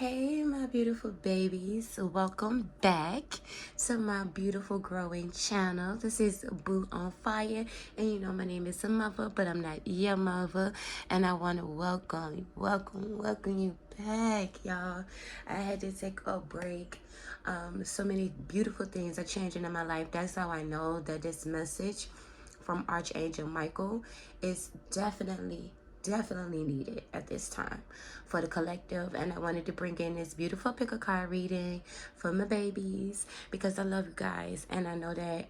Hey, my beautiful babies. Welcome back to my beautiful growing channel. This is Boo on Fire. And you know my name is Muva, but I'm not your mother. And I want to welcome you back, y'all. I had to take a break. So many beautiful things are changing in my life. That's how I know that this message from Archangel Michael is definitely needed at this time for the collective. And I wanted to bring in this beautiful pick a card reading for my babies because I love you guys, and I know that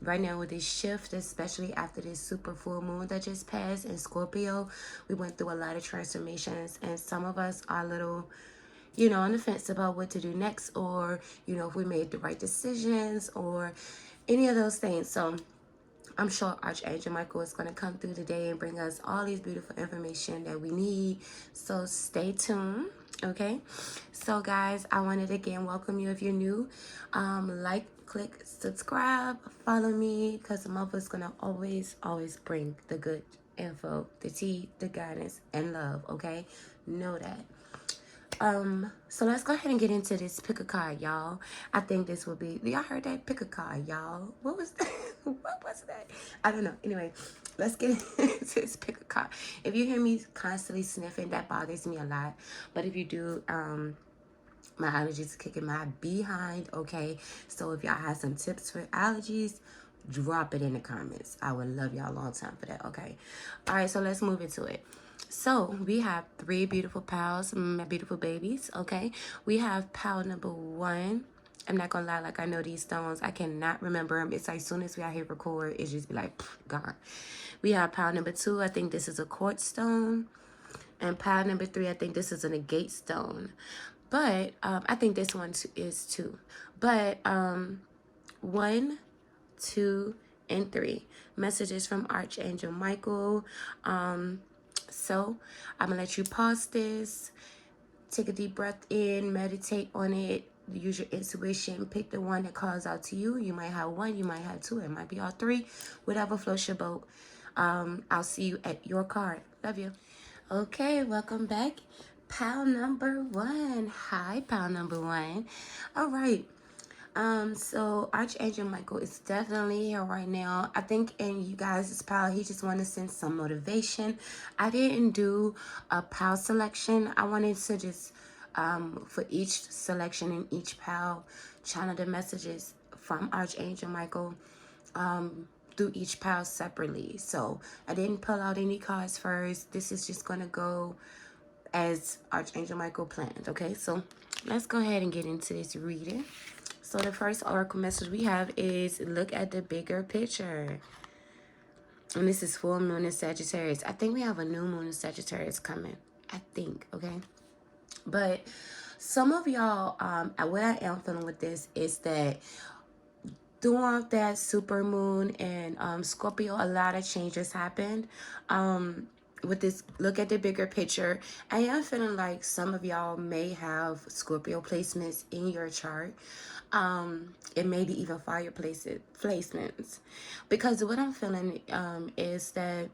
right now with this shift, especially after this super full moon that just passed in Scorpio, we went through a lot of transformations, and some of us are a little on the fence about what to do next, or if we made the right decisions or any of those things. So I'm sure Archangel Michael is going to come through today and bring us all these beautiful information that we need. So stay tuned, okay? So guys, I wanted to again welcome you if you're new. Like, click, subscribe, follow me, because the mother is going to always bring the good info, the tea, the guidance, and love, okay? Know that. So let's go ahead and get into this pick a card, y'all. I think this will be, y'all heard that? Pick a card, y'all. What was that? What was that? I don't know. Anyway, let's get into this pick a card. If you hear me constantly sniffing, that bothers me a lot. But if you do, my allergies are kicking my behind, okay? So if y'all have some tips for allergies, drop it in the comments. I would love y'all a long time for that, okay? All right, so let's move into it. So we have three beautiful pals, my beautiful babies, okay? We have pal number one. I'm not gonna lie, like I know these stones. I cannot remember them. It's like as soon as we out here record, it just be like, gone. We have pal number two. I think this is a quartz stone. And pal number three, I think this is an agate stone. But I think this one is too. But 1, 2, and 3. Messages from Archangel Michael. So I'm gonna let you pause this, take a deep breath in, meditate on it, use your intuition, pick the one that calls out to you. You might have one, you might have two, it might be all three, whatever floats your boat. I'll see you at your card. Love you. Okay, welcome back. Pal number one. Hi, pal number one. All right. So Archangel Michael is definitely here right now. I think in you guys' pal, he just wanted to send some motivation. I didn't do a pal selection. I wanted to just, for each selection in each pal, channel the messages from Archangel Michael, through each pal separately. So I didn't pull out any cards first. This is just gonna go as Archangel Michael planned, okay? So let's go ahead and get into this reading. So the first oracle message we have is look at the bigger picture. And this is full moon in Sagittarius. I think we have a new moon in Sagittarius coming. I think, okay? But some of y'all, what I am feeling with this is that throughout that super moon and Scorpio, a lot of changes happened. With this look at the bigger picture, I am feeling like some of y'all may have Scorpio placements in your chart. It may be even fire placements, because what I'm feeling is that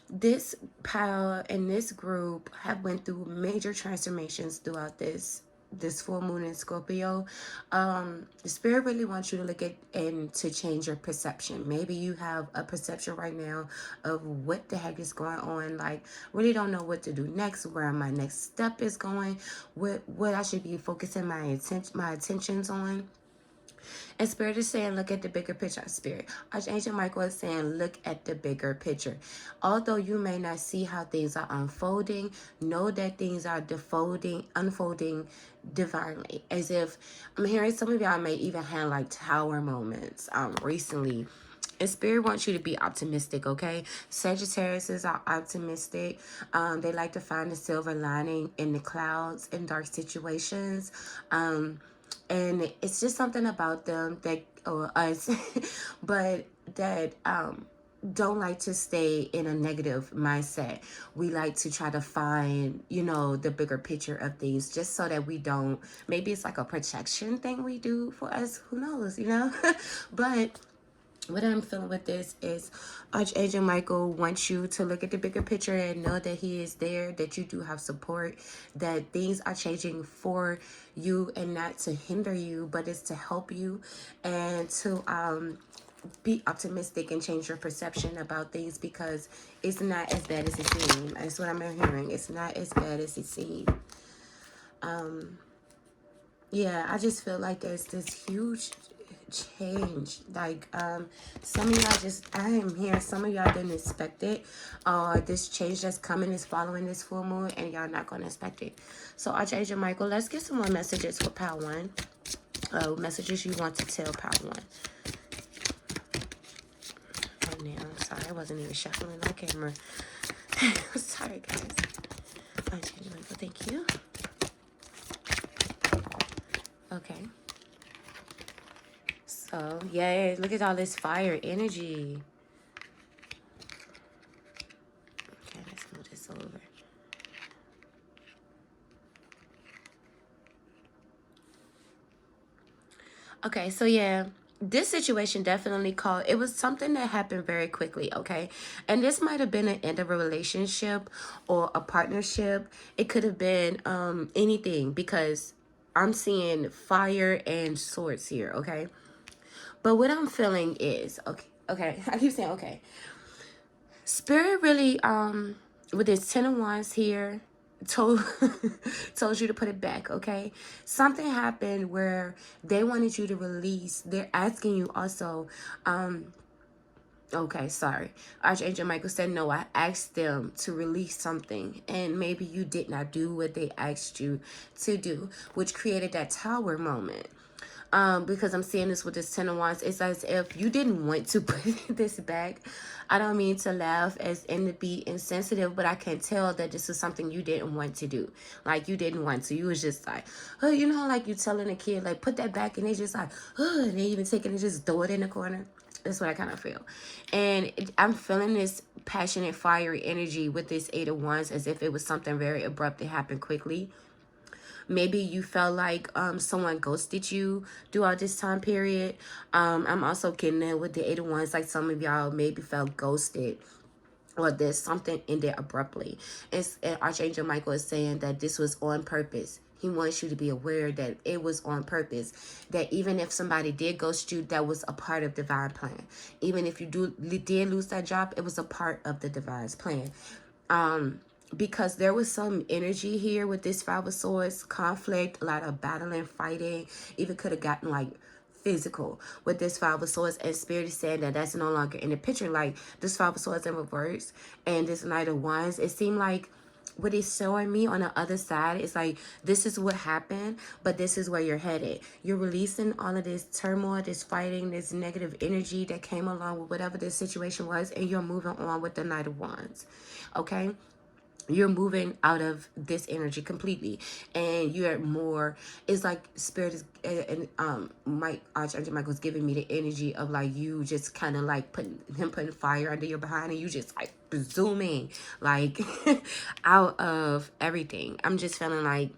this pal and this group have went through major transformations throughout this full moon in Scorpio. The spirit really wants you to look at and to change your perception. Maybe you have a perception right now of what the heck is going on, like really don't know what to do next, where my next step is going, what I should be focusing my attentions on. And Spirit is saying, look at the bigger picture. Spirit, Archangel Michael is saying, look at the bigger picture. Although you may not see how things are unfolding, know that things are unfolding divinely. As if, I'm hearing some of y'all may even have like tower moments recently. And Spirit wants you to be optimistic, okay? Sagittarius are optimistic. They like to find the silver lining in the clouds in dark situations. And it's just something about them that, or us, but that don't like to stay in a negative mindset. We like to try to find, the bigger picture of things, just so that we don't, maybe it's like a protection thing we do for us, who knows, but what I'm feeling with this is Archangel Michael wants you to look at the bigger picture and know that he is there, that you do have support, that things are changing for you and not to hinder you, but it's to help you and to be optimistic and change your perception about things, because it's not as bad as it seems. That's what I'm hearing. It's not as bad as it seems. Yeah, I just feel like there's this huge change. Like, some of y'all I am hearing some of y'all didn't expect it. This change that's coming is following this full moon, and y'all not going to expect it. So, Archangel Michael, let's get some more messages for Power 1. Messages you want to tell Power 1. Oh, now, I'm sorry. I wasn't even shuffling on camera. Sorry, guys. Archangel Michael, thank you. Okay. So, yeah, look at all this fire energy. Okay, let's move this over. Okay, so yeah, this situation definitely called, it was something that happened very quickly, okay? And this might have been an end of a relationship or a partnership. It could have been anything, because I'm seeing fire and swords here, okay? But what I'm feeling is, okay, I keep saying okay. Spirit really, with this 10 of Wands here, told told you to put it back, okay? Something happened where they wanted you to release. They're asking you also, okay, sorry. Archangel Michael said, no, I asked them to release something, and maybe you did not do what they asked you to do, which created that tower moment. Because I'm seeing this with this 10 of Wands. It's as if you didn't want to put this back. I don't mean to laugh as and to be insensitive, but I can tell that this is something you didn't want to do. Like, you didn't want to. You was just like, oh, you know, like you telling a kid, like, put that back, and they just like, oh, and they even take it and just throw it in the corner. That's what I kind of feel. And I'm feeling this passionate, fiery energy with this 8 of Wands, as if it was something very abrupt that happened quickly. Maybe you felt like someone ghosted you throughout this time period. I'm also getting it with the 8 of Wands, like some of y'all maybe felt ghosted, or there's something ended abruptly. And Archangel Michael is saying that this was on purpose. He wants you to be aware that it was on purpose. That even if somebody did ghost you, that was a part of divine plan. Even if you did lose that job, it was a part of the divine's plan. Because there was some energy here with this 5 of Swords, conflict, a lot of battling, fighting, even could have gotten like physical with this 5 of Swords, and Spirit is saying that that's no longer in the picture. Like, this 5 of Swords in reverse and this Knight of Wands, it seemed like what it's showing me on the other side is like, this is what happened, but this is where you're headed. You're releasing all of this turmoil, this fighting, this negative energy that came along with whatever this situation was, and you're moving on with the Knight of Wands, okay? You're moving out of this energy completely, and you're more, it's like Spirit is, and Archangel Michael's giving me the energy of like you just kind of like putting fire under your behind, and you just like zooming like out of everything. I'm just feeling like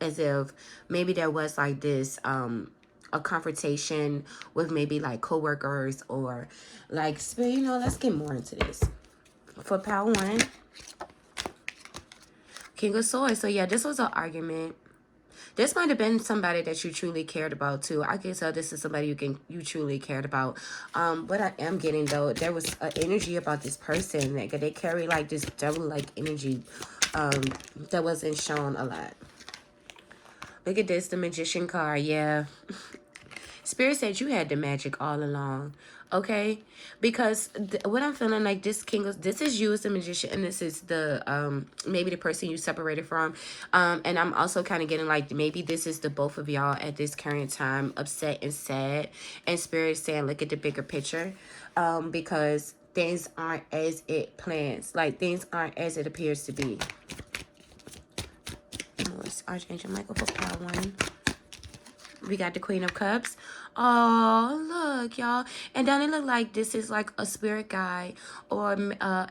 as if maybe there was like this a confrontation with maybe like co-workers, or like, you know, let's get more into this for Power 1. King of Swords. So yeah, this was an argument. This might have been somebody that you truly cared about too. I can tell this is somebody you truly cared about. What I am getting though, there was an energy about this person that they carry like this devil-like energy that wasn't shown a lot. Look at this, the Magician card. Yeah. Spirit said you had the magic all along, okay? Because what I'm feeling like, this this is you as the Magician, and this is the maybe the person you separated from, and I'm also kind of getting like maybe this is the both of y'all at this current time, upset and sad, and Spirit saying look at the bigger picture, because things aren't as it plans, like things aren't as it appears to be. It's Archangel Michael for Power 1. We got the Queen of Cups. Oh, look, y'all. And then it look like this is like a spirit guide or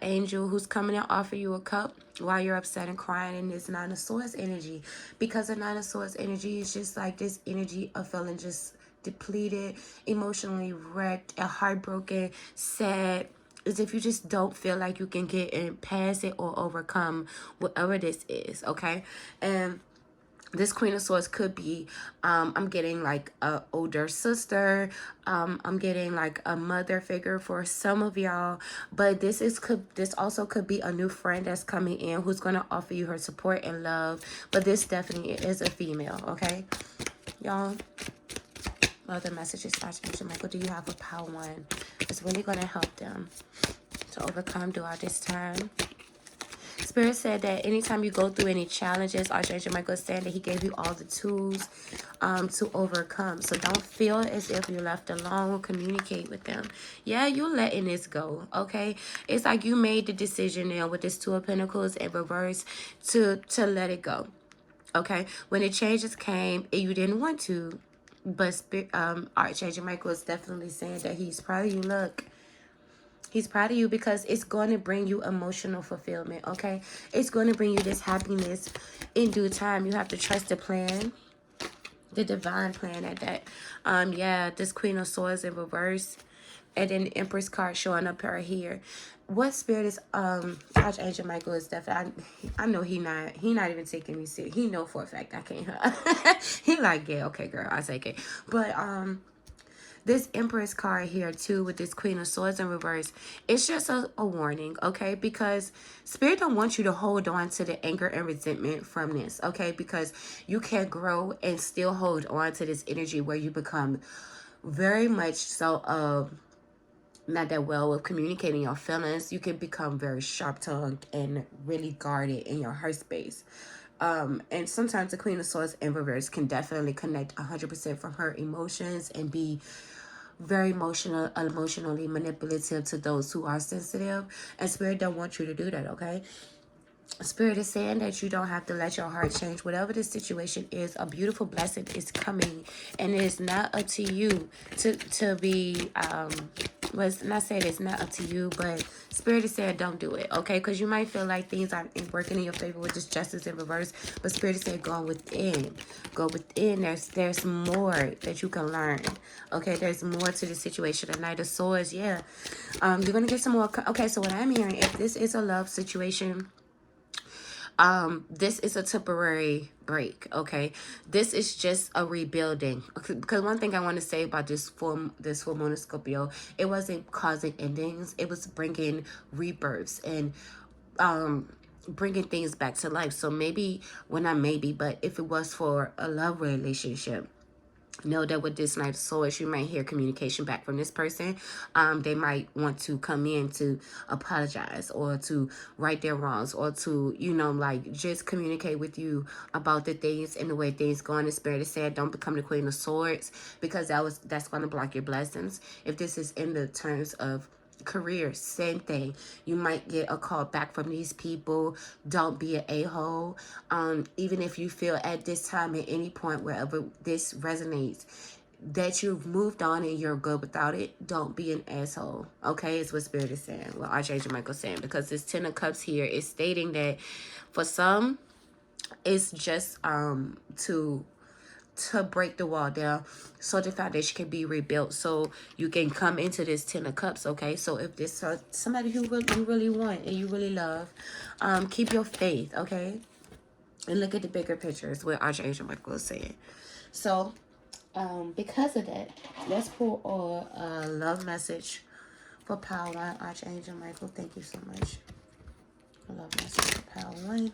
angel who's coming to offer you a cup while you're upset and crying. And it's Nine of Swords energy. Because the Nine of Swords energy is just like this energy of feeling just depleted, emotionally wrecked, and heartbroken, sad, as if you just don't feel like you can get in past it or overcome whatever this is, okay? And this Queen of Swords could be, I'm getting like a older sister. I'm getting like a mother figure for some of y'all. But this also could be a new friend that's coming in who's going to offer you her support and love. But this definitely is a female, okay? Y'all, other messages, Archangel Michael, do you have a power one? It's really going to help them to overcome throughout this time. Spirit said that anytime you go through any challenges, Archangel Michael is saying that he gave you all the tools to overcome. So don't feel as if you're left alone. Communicate with them. Yeah, you're letting this go, okay? It's like you made the decision now with this Two of Pentacles in reverse to let it go, okay? When the changes came, you didn't want to, but Archangel Michael is definitely saying that he's proud of you. Look. He's proud of you because it's going to bring you emotional fulfillment, okay? It's going to bring you this happiness in due time. You have to trust the plan, the divine plan at that. Yeah, this Queen of Swords in reverse. And then the Empress card showing up right here. What spirit is Archangel Michael is definitely, I know he not even taking me serious. He know for a fact I can't. He like, yeah, okay, girl, I take it. But this Empress card here too with this Queen of Swords in reverse, it's just a warning, okay? Because Spirit don't want you to hold on to the anger and resentment from this, okay? Because you can grow and still hold on to this energy where you become very much so not that well with communicating your feelings. You can become very sharp-tongued and really guarded in your heart space. And sometimes the Queen of Swords in reverse can definitely connect 100% from her emotions and be very emotionally manipulative to those who are sensitive. And Spirit don't want you to do that, okay? Spirit is saying that you don't have to let your heart change. Whatever the situation is, a beautiful blessing is coming. And it is not up to you to be, was not saying it's not up to you, but Spirit is saying don't do it, okay? Because you might feel like things aren't working in your favor with this Justice in reverse. But Spirit is saying go within. Go within. There's more that you can learn, okay? There's more to the situation. The Knight of Swords, yeah. You're going to get some more. Okay, so what I'm hearing, if this is a love situation, this is a temporary break, okay? This is just a rebuilding. Because one thing I want to say about this full moon of Scorpio, it wasn't causing endings. It was bringing rebirths and bringing things back to life. So maybe, well, not maybe, but if it was for a love relationship, know that with this Knight of Swords, you might hear communication back from this person. They might want to come in to apologize or to right their wrongs or to, you know, like just communicate with you about the things and the way things go. And the Spirit is saying don't become the Queen of Swords, because that's going to block your blessings. If this is in the terms of career, same thing. You might get a call back from these people. Don't be an a-hole. Even if you feel at this time at any point wherever this resonates that you've moved on and you're good without it, don't be an asshole, okay? It's what Spirit is saying, what Archangel Michael is saying, because this Ten of Cups here is stating that for some it's just to break the wall down so the foundation can be rebuilt, so you can come into this Ten of Cups, okay? So if this somebody who you really want and you really love, keep your faith, okay? And look at the bigger picture is what Archangel Michael is saying. So because of that, let's pull a love message for power line. Archangel Michael, thank you so much. A love message for power line.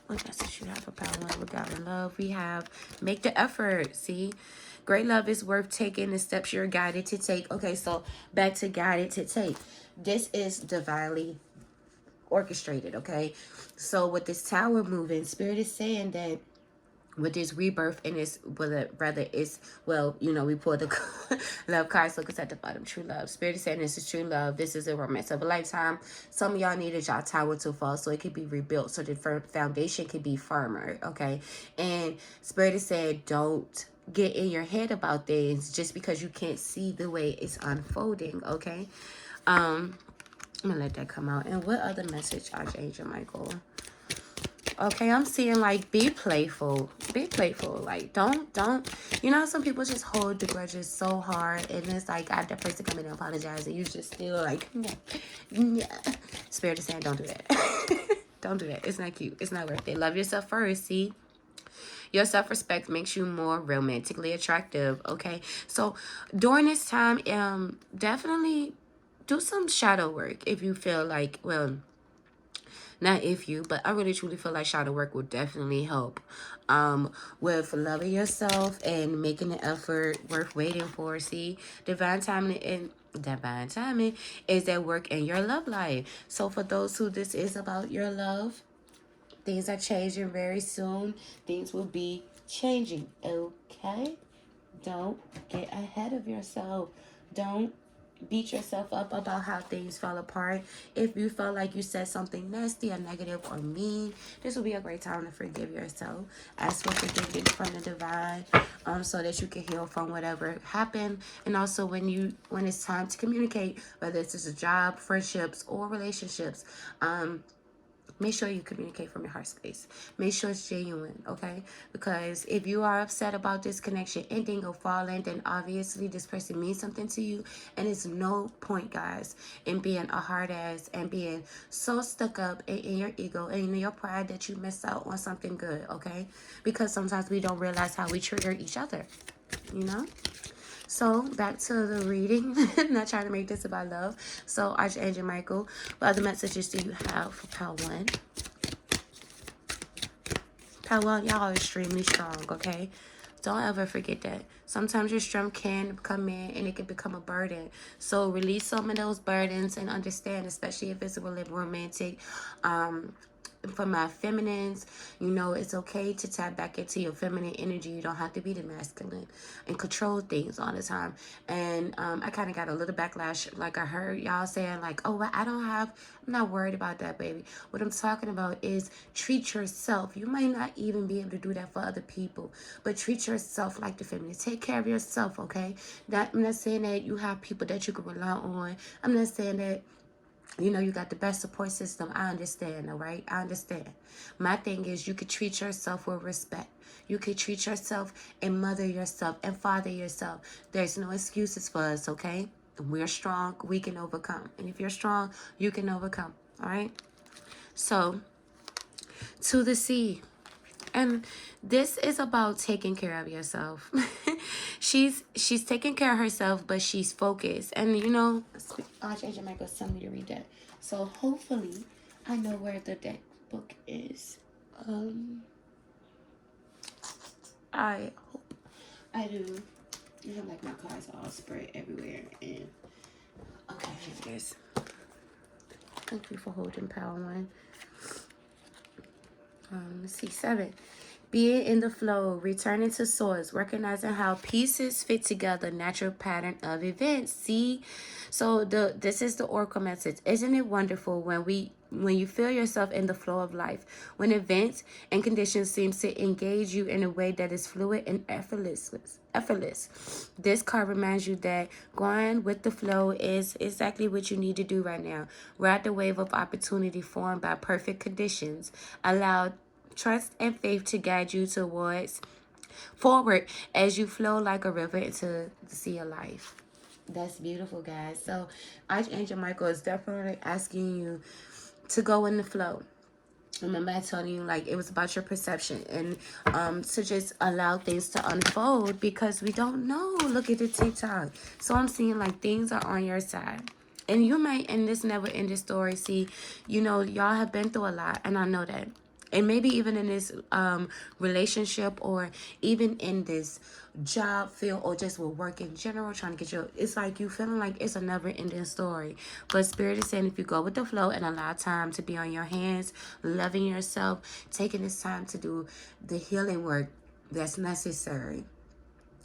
What message you have for power line? We got love. We have make the effort. See, great love is worth taking the steps you're guided to take. Okay, so back to guided to take. This is divinely orchestrated, okay? So with this tower moving, Spirit is saying that with this rebirth and this, rather it's, well, you know, we pulled the love cards. Look, it's at the bottom. True love. Spirit is saying this is true love. This is a romance of a lifetime. Some of y'all needed y'all tower to fall so it could be rebuilt, so the foundation could be firmer, okay? And Spirit is saying don't get in your head about things just because you can't see the way it's unfolding, okay? I'm gonna let that come out. And what other message, Archangel Michael, Okay, I'm seeing like be playful. Be playful. Like don't you know some people just hold the grudges so hard and it's like I have that person come in and apologize and you just still like yeah. Spirit is saying don't do that. Don't do that. It's not cute. It's not worth it. Love yourself first, see? Your self-respect makes you more romantically attractive, okay? So during this time, definitely do some shadow work if you feel like, well, not if you, but I really truly feel like shadow work will definitely help with loving yourself and making the effort worth waiting for. See, divine timing is at work in your love life. So for those who this is about your love, things are changing very soon. Things will be changing, okay? Don't get ahead of yourself. Don't beat yourself up about how things fell apart. If you felt like you said something nasty or negative or mean, this will be a great time to forgive yourself. Ask for forgiveness from the divine, so that you can heal from whatever happened. And also when it's time to communicate, whether it's just a job, friendships, or relationships, make sure you communicate from your heart space. Make sure it's genuine, okay? Because if you are upset about this connection ending or falling, then obviously this person means something to you. And it's no point, guys, in being a hard ass and being so stuck up in your ego and in your pride that you miss out on something good, okay? Because sometimes we don't realize how we trigger each other, you know? So back to the reading. Not trying to make this about love. So Archangel Michael, what other messages do you have for Pile 1? Pile 1, y'all are extremely strong, okay? Don't ever forget that. Sometimes your strength can come in and it can become a burden. So release some of those burdens and understand, especially if it's a really romantic, for my feminines, you know, it's okay to tap back into your feminine energy. You don't have to be the masculine and control things all the time. And I kind of got a little backlash, like I heard y'all saying like, oh, well, I'm not worried about that, baby. What I'm talking about is treat yourself. You might not even be able to do that for other people, but treat yourself like the feminine. Take care of yourself, okay? I'm not saying that you have people that you can rely on. I'm not saying that, you know, you got the best support system. I understand, all right? I understand. My thing is you could treat yourself with respect. You could treat yourself and mother yourself and father yourself. There's no excuses for us, okay? We're strong. We can overcome. And if you're strong, you can overcome, all right? So, to the sea. And this is about taking care of yourself. she's taking care of herself, but she's focused. And you know, Archangel Michael sent me to read that. So hopefully I know where the deck book is. I hope I do. You know, like my cards all spread everywhere. And okay, here it is. Thank you for holding Power 1. Let's see, 7. Being in the flow, returning to source, recognizing how pieces fit together, natural pattern of events. See, so this is the oracle message. Isn't it wonderful when you feel yourself in the flow of life, when events and conditions seem to engage you in a way that is fluid and effortless. This card reminds you that going with the flow is exactly what you need to do right now. Ride the wave of opportunity formed by perfect conditions. Allow trust and faith to guide you forward as you flow like a river into the sea of life. That's beautiful, guys. So Archangel Michael is definitely asking you to go in the flow. Remember I told you, like, it was about your perception and to just allow things to unfold because we don't know. Look at the TikTok. So I'm seeing like things are on your side. And you might, in this never ending story, see, you know, y'all have been through a lot, and I know that. And maybe even in this relationship or even in this job field or just with work in general, trying to get it's like you feeling like it's a never ending story. But Spirit is saying if you go with the flow and allow time to be on your hands, loving yourself, taking this time to do the healing work that's necessary,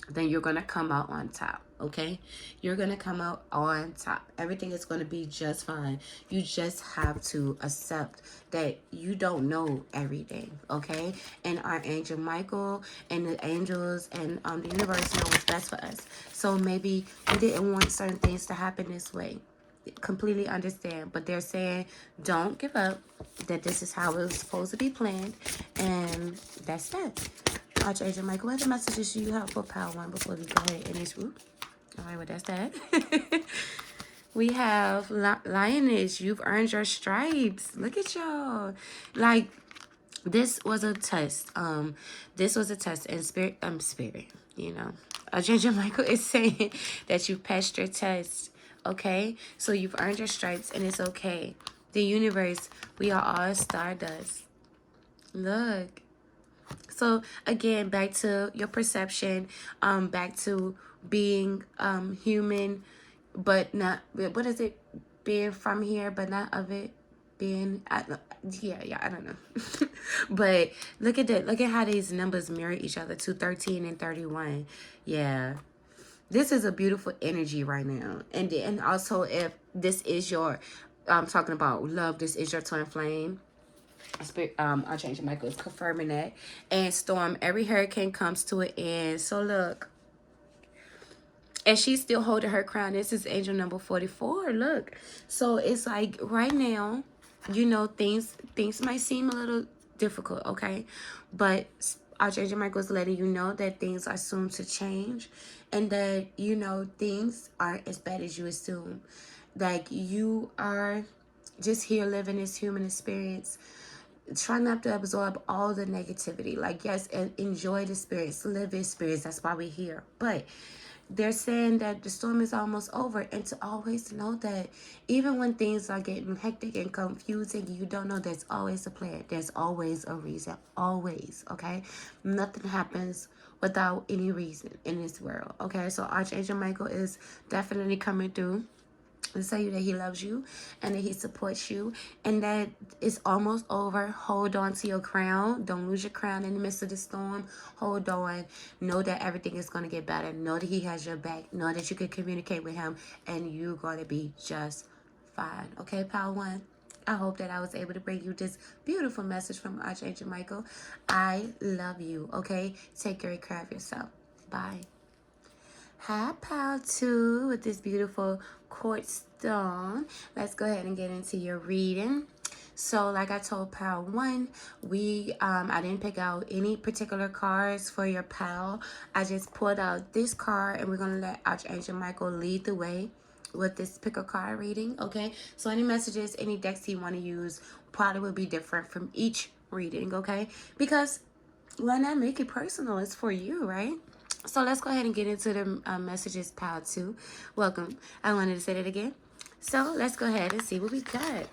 then you're going to come out on top, okay? You're going to come out on top. Everything is going to be just fine. You just have to accept that you don't know everything, okay? And Archangel Michael and the angels and the universe know what's best for us. So maybe we didn't want certain things to happen this way. completely understand, but they're saying don't give up, that this is how it was supposed to be planned, and that's that. Archangel Michael, what other messages do you have for Power 1 before we go ahead in this room? All right, well, that's that. We have Lioness. You've earned your stripes. Look at y'all. Like, this was a test. This was a test. And spirit, you know. Archangel Michael is saying that you passed your test. Okay? So you've earned your stripes, and it's okay. The universe, we are all stardust. Look. So again, back to your perception, back to being human, but not, what is it? Being from here, but not of it. Being, yeah, I don't know. But look at that. Look at how these numbers mirror each other, 13 and 31. Yeah. This is a beautiful energy right now. And then also, if this is your, I'm talking about love, this is your twin flame. Spirit, Archangel Michael is confirming that. And Storm, every hurricane comes to an end. So look, and she's still holding her crown. This is angel number 44. Look, so it's like right now, you know, things might seem a little difficult, okay, but Archangel Michael is letting you know that things are soon to change, and that, you know, things aren't as bad as you assume. Like, you are just here living this human experience. Try not to absorb all the negativity. Like, yes, enjoy the experience, live the experience. That's why we're here. But they're saying that the storm is almost over, and to always know that even when things are getting hectic and confusing, you don't know, there's always a plan. There's always a reason. Always, okay? Nothing happens without any reason in this world, okay? So Archangel Michael is definitely coming through to tell you that he loves you and that he supports you, and that it's almost over. Hold on to your crown. Don't lose your crown in the midst of the storm. Hold on. Know that everything is going to get better. Know that he has your back. Know that you can communicate with him, and you're going to be just fine. Okay, Power 1? I hope that I was able to bring you this beautiful message from Archangel Michael. I love you, okay? Take great care of yourself. Bye. Hi, Power 2, with this beautiful quartz stone. Let's go ahead and get into your reading. So, like I told Power 1, I didn't pick out any particular cards for your pal. I just pulled out this card, and we're going to let Archangel Michael lead the way with this pick a card reading, okay? So any messages, any decks you want to use probably will be different from each reading, okay? Because why not make it personal? It's for you, right? So let's go ahead and get into the messages, Power 2. Welcome. I wanted to say that again. So let's go ahead and see what we got.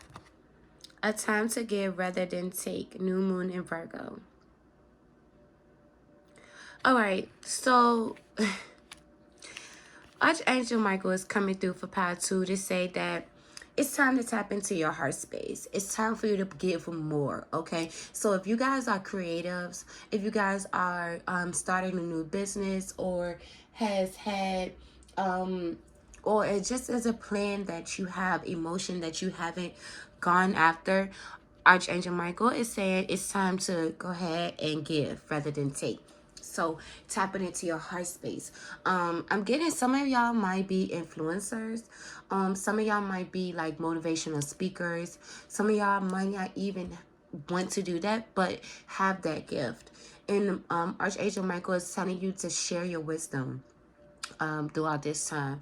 A time to give rather than take. New moon in Virgo. All right. So Archangel Michael is coming through for Power 2 to say that it's time to tap into your heart space. It's time for you to give more, okay? So if you guys are creatives, if you guys are starting a new business, or has had, or it just as a plan that you have, emotion that you haven't gone after, Archangel Michael is saying it's time to go ahead and give rather than take. So tapping into your heart space. I'm getting some of y'all might be influencers. Some of y'all might be like motivational speakers. Some of y'all might not even want to do that, but have that gift. And Archangel Michael is telling you to share your wisdom throughout this time.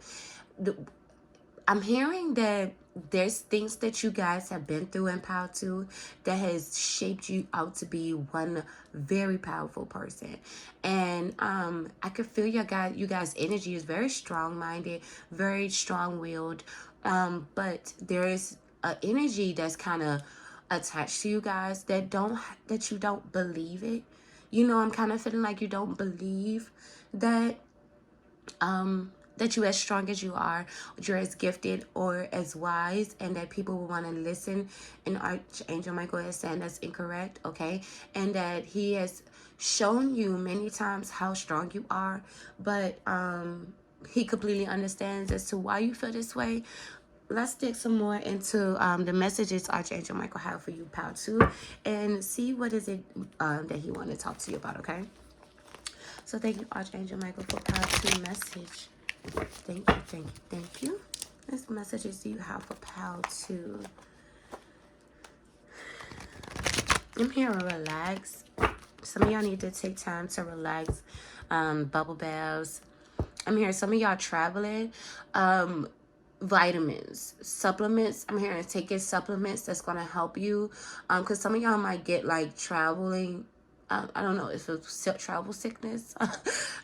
I'm hearing that there's things that you guys have been through in Power 2 that has shaped you out to be one very powerful person. And I could feel you guys' energy is very strong-minded, very strong-willed. But there is an energy that's kind of attached to you guys that you don't believe it. You know, I'm kind of feeling like you don't believe that that you're as strong as you are, you're as gifted or as wise, and that people will want to listen. And Archangel Michael is saying that's incorrect, okay? And that he has shown you many times how strong you are, but he completely understands as to why you feel this way. Let's dig some more into the messages Archangel Michael have for you, Power 2, and see what is it that he want to talk to you about, okay? So thank you, Archangel Michael, for Power 2 message. Thank you, thank you, thank you. What messages do you have for pile 2? I'm here to relax. Some of y'all need to take time to relax. Bubble baths. I'm here. Some of y'all traveling. Vitamins, supplements. I'm hearing taking supplements that's going to help you. Because some of y'all might get like traveling. I don't know if it's travel sickness,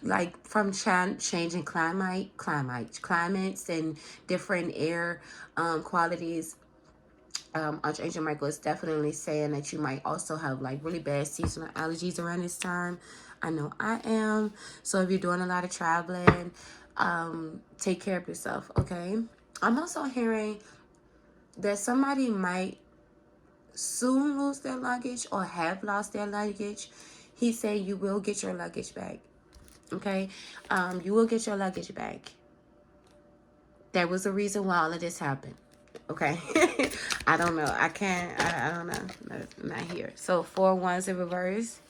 like from changing climates and different air qualities. Archangel Michael is definitely saying that you might also have like really bad seasonal allergies around this time. I know I am. So if you're doing a lot of traveling, take care of yourself, okay? I'm also hearing that somebody might soon lose their luggage or have lost their luggage. He said you will get your luggage back, okay? You will get your luggage back. There was a reason why all of this happened. Okay. I don't know. I don't know. No, not here. So 4 wands in reverse.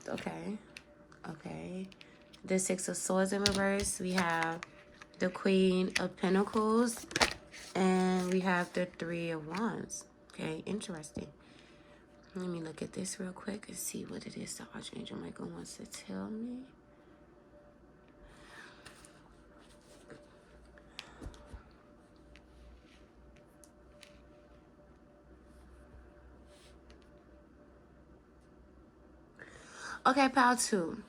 Okay. Okay. The 6 of swords in reverse. We have the Queen of Pentacles. And we have the 3 of wands. Okay. Interesting. Let me look at this real quick and see what it is that Archangel Michael wants to tell me. Okay, pile 2.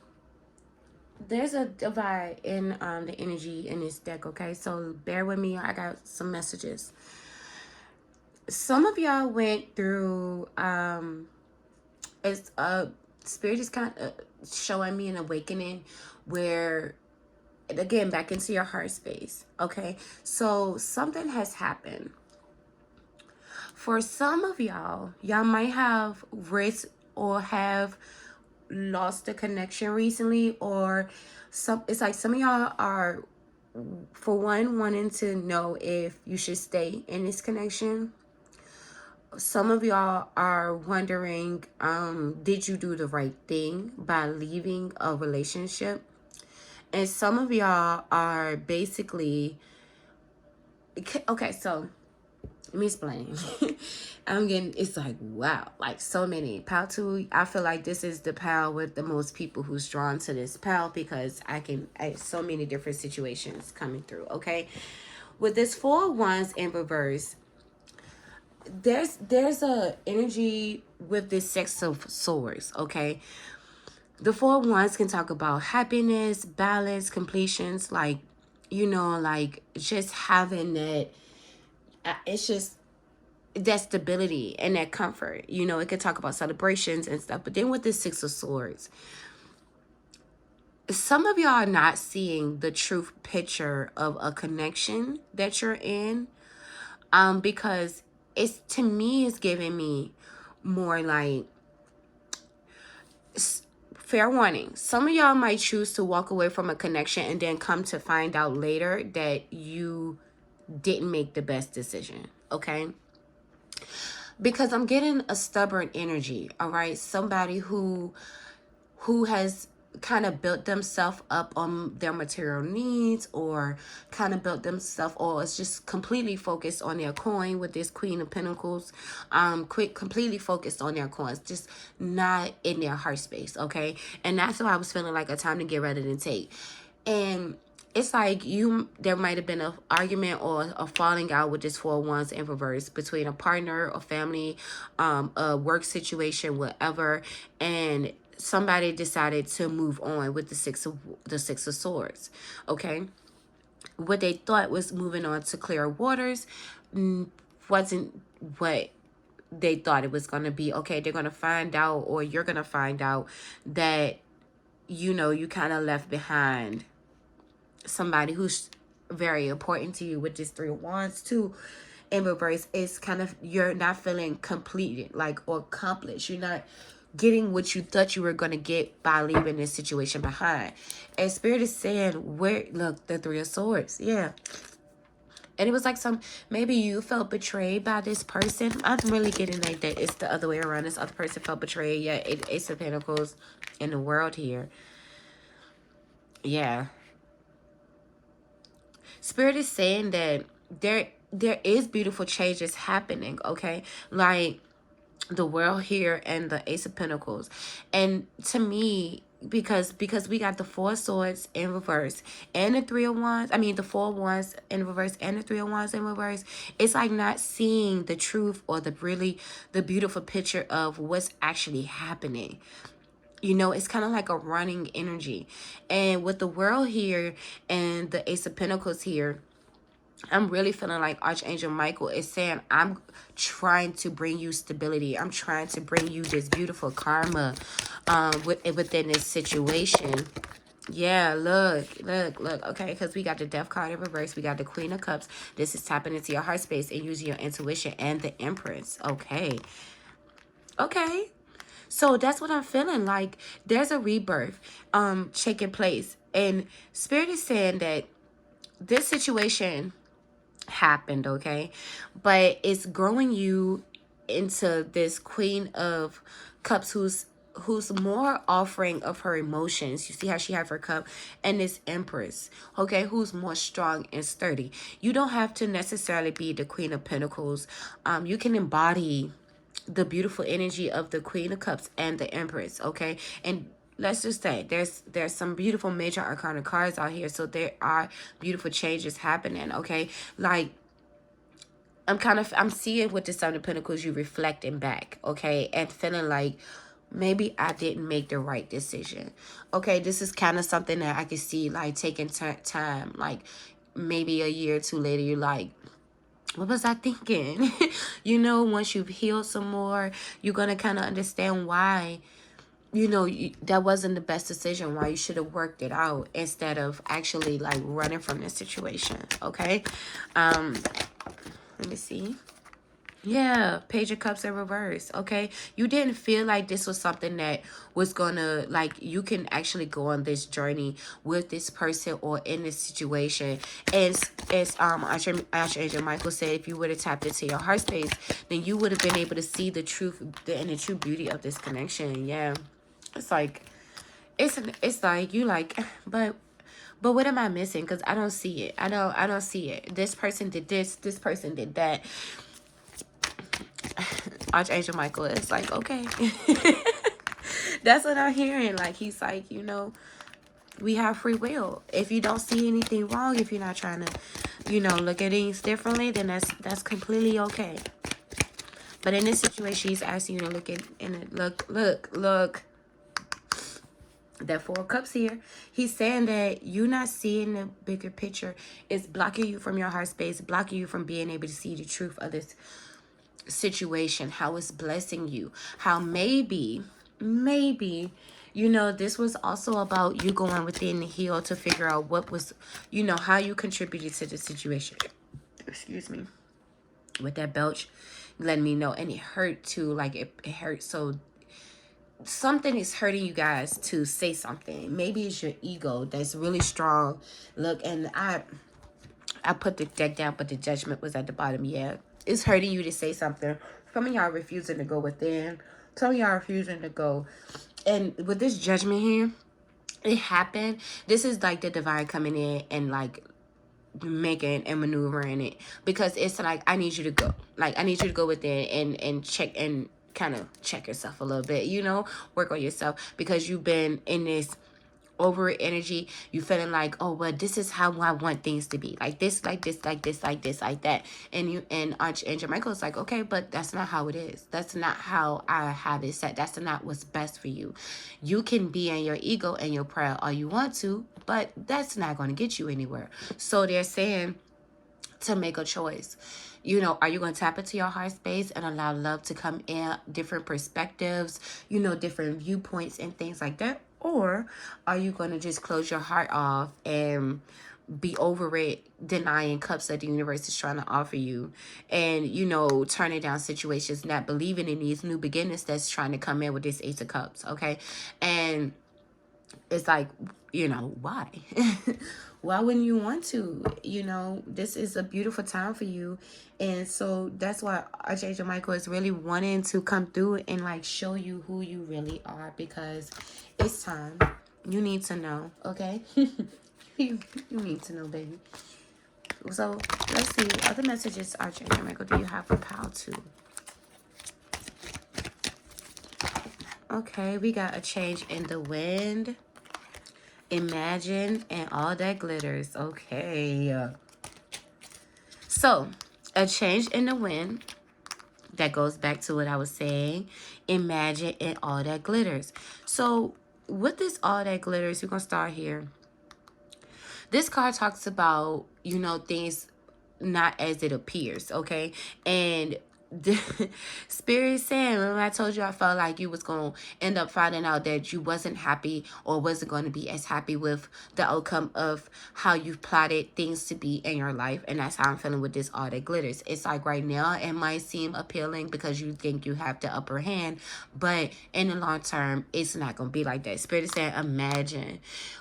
There's a divide in the energy in this deck, okay? So bear with me. I got some messages. Some of y'all went through, it's Spirit is kind of showing me an awakening where, again, back into your heart space, okay? So something has happened. For some of y'all might have risked or have lost the connection recently, or it's like some of y'all are, for one, wanting to know if you should stay in this connection. Some of y'all are wondering, did you do the right thing by leaving a relationship? And some of y'all are basically, okay, so let me explain. It's like, wow, like so many. Pile 2, I feel like this is the pile with the most people who's drawn to this pile, because I have so many different situations coming through, okay? With this 4 wands in reverse, there's a energy with this 6 of swords, okay? The 4 wands can talk about happiness, balance, completions, like, you know, like just having that, it's just that stability and that comfort. You know, it could talk about celebrations and stuff. But then with the 6 of swords, some of y'all are not seeing the true picture of a connection that you're in, because it's, to me, it's giving me more like, fair warning, some of y'all might choose to walk away from a connection and then come to find out later that you didn't make the best decision, okay? Because I'm getting a stubborn energy, all right? Somebody who has kind of built themselves up on their material needs, or kind of built themselves, or is just completely focused on their coin with this Queen of Pentacles, completely focused on their coins, just not in their heart space, okay? And that's why I was feeling like a time to get ready to take. And it's like there might have been an argument or a falling out with this 4 wands in reverse between a partner, a family, a work situation, whatever, and somebody decided to move on with the 6 of swords, okay? What they thought was moving on to clearer waters wasn't what they thought it was going to be, okay? They're going to find out, or you're going to find out that, you know, you kind of left behind somebody who's very important to you with this 3 of wands too in reverse. Is kind of, you're not feeling completed, like, or accomplished. You're not getting what you thought you were going to get by leaving this situation behind. And Spirit is saying, where, look, the 3 of swords, yeah. And it was like maybe you felt betrayed by this person. I'm really getting like that it's the other way around. This other person felt betrayed. Yeah, Ace of Pentacles in the world here. Yeah. Spirit is saying that there is beautiful changes happening, okay? Like the World here and the Ace of Pentacles. And to me, because we got the Four Swords in reverse and the Three of Wands, I mean the Four of Wands in reverse and the Three of Wands in reverse, it's like not seeing the truth or the beautiful picture of what's actually happening. You know, it's kind of like a running energy. And with the World here and the Ace of Pentacles here, I'm really feeling like Archangel Michael is saying, I'm trying to bring you stability. I'm trying to bring you this beautiful karma within this situation. Yeah, look. Okay, because we got the Death card in reverse. We got the Queen of Cups. This is tapping into your heart space and using your intuition, and the Empress. Okay. So that's what I'm feeling like. There's a rebirth taking place. And Spirit is saying that this situation happened, okay, but it's growing you into this Queen of Cups who's more offering of her emotions. You see how she have her cup, and this Empress, okay, who's more strong and sturdy. You don't have to necessarily be the Queen of Pentacles. You can embody the beautiful energy of the Queen of Cups and the Empress, okay? And let's just say there's some beautiful major arcana cards out here, so there are beautiful changes happening, okay? Like I'm seeing with the Seven of Pentacles, you reflecting back, okay, and feeling like maybe I didn't make the right decision, okay? This is kind of something that I can see like taking time, like maybe a year or two later, you're like, what was I thinking? You know, once you've healed some more, you're going to kind of understand why, you know, that wasn't the best decision, why you should have worked it out instead of actually like running from this situation, okay? Let me see. Yeah, Page of Cups in reverse, okay? You didn't feel like this was something that was gonna, like, you can actually go on this journey with this person or in this situation. As Archangel Michael said, if you would have tapped into your heart space, then you would have been able to see the truth and the true beauty of this connection. Yeah, it's like, it's like, you like, but what am I missing? Because I don't see it. I don't see it. This person did this person did that. Archangel Michael is like, okay. That's what I'm hearing. Like, he's like, you know, we have free will. If you don't see anything wrong, if you're not trying to, you know, look at things differently, then that's completely okay. But in this situation, he's asking you to look at, and look. That Four of Cups here, he's saying that you're not seeing the bigger picture. It's blocking you from your heart space, blocking you from being able to see the truth of this situation, how it's blessing you, how maybe, you know, this was also about you going within the heal to figure out what was, you know, how you contributed to the situation. Excuse me. With that belch, letting me know, and it hurt too, like it hurt. So something is hurting you guys to say something. Maybe it's your ego that's really strong. Look, and I put the deck down, but the Judgment was at the bottom. Yeah, it's hurting you to say something. Some of y'all refusing to go within. Some of y'all refusing to go. And with this Judgment here, it happened. This is like the divine coming in and like making and maneuvering it, because it's like, I need you to go. Like, I need you to go within and check and kind of check yourself a little bit, you know, work on yourself, because you've been in this over energy. You feeling like, oh, well, this is how I want things to be, like this, like this, like this, like this, like that. And Archangel Michael is like, okay, but that's not how it is. That's not how I have it set. That's not what's best for you. You can be in your ego and your pride all you want to, but that's not going to get you anywhere. So they're saying to make a choice. You know, are you going to tap into your heart space and allow love to come in, different perspectives, you know, different viewpoints and things like that? Or are you going to just close your heart off and be over it, denying cups that the universe is trying to offer you, and, you know, turning down situations, not believing in these new beginnings that's trying to come in with this Ace of Cups, okay? And it's like, you know, why? Why wouldn't you want to? You know, this is a beautiful time for you. And so that's why Archangel Michael is really wanting to come through and like show you who you really are, because it's time. You need to know, okay? You need to know, baby. So let's see. Other messages, Archangel Michael, do you have for pile 2? Okay, we got a change in the wind. Imagine and all that glitters. Okay. So, a change in the wind. That goes back to what I was saying. Imagine and all that glitters. So, with this all that glitters, we're going to start here. This card talks about, you know, things not as it appears, okay? And the Spirit saying, remember I told you I felt like you was going to end up finding out that you wasn't happy or wasn't going to be as happy with the outcome of how you plotted things to be in your life. And that's how I'm feeling with this all that glitters. It's like right now it might seem appealing because you think you have the upper hand, but in the long term, it's not going to be like that. Spirit is saying, imagine